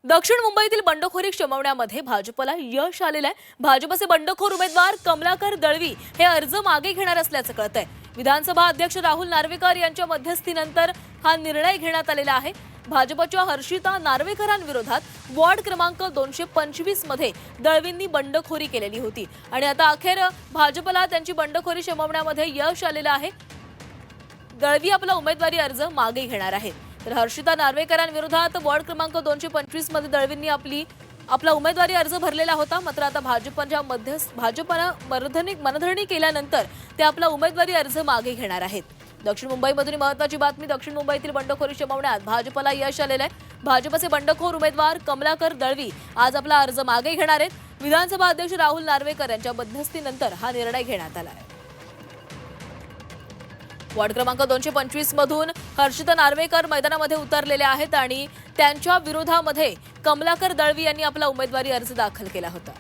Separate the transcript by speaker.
Speaker 1: दक्षिण मुंबईतील बंडखोरी शमवण्यामध्ये भाजपला यश आलेलं आहे। भाजपचे बंडखोर उमेदवार कमलाकर दळवी हे अर्ज मागे घेणार असल्याचं कळतंय। विधानसभा अध्यक्ष राहुल नार्वेकर यांच्या मध्यस्थीनंतर हा निर्णय घेण्यात आलेला आहे। भाजपच्या हर्षिता नार्वेकरांविरोधात वॉर्ड क्रमांक 225 मध्ये दळवींनी बंडखोरी केलेली होती आणि आता अखेर भाजपला त्यांची बंडखोरी शमवण्यामध्ये यश आलेलं आहे। दळवी आपला उमेदवारी अर्ज मागे घेणार आहेत। तर हर्षिता नार्वेकरांविरोधात वॉर्ड क्रमांक 225 मध्ये दळवींनी आपला उमेदवारी अर्ज भरलेला होता। मात्र आता भाजपनं मनधरणी केल्यानंतर ते आपला उमेदवारी अर्ज मागे घेणार आहेत। दक्षिण मुंबईमधून महत्त्वाची बातमी। दक्षिण मुंबईतील बंडखोरी शमवण्यात भाजपला यश आलेलं आहे। भाजपचे बंडखोर उमेदवार कमलाकर दळवी आज आपला अर्ज मागे घेणार आहेत। विधानसभा अध्यक्ष राहुल नार्वेकर यांच्या मध्यस्थीनंतर हा निर्णय घेण्यात आला आहे। वॉर्ड क्रमांक 225 मधून हर्षिता नार्वेकर मैदानामध्ये उतरलेले आहेत आणि त्यांच्या विरोधामध्ये कमलाकर दळवी यांनी आपला उमेदवारी अर्ज दाखल केला होता।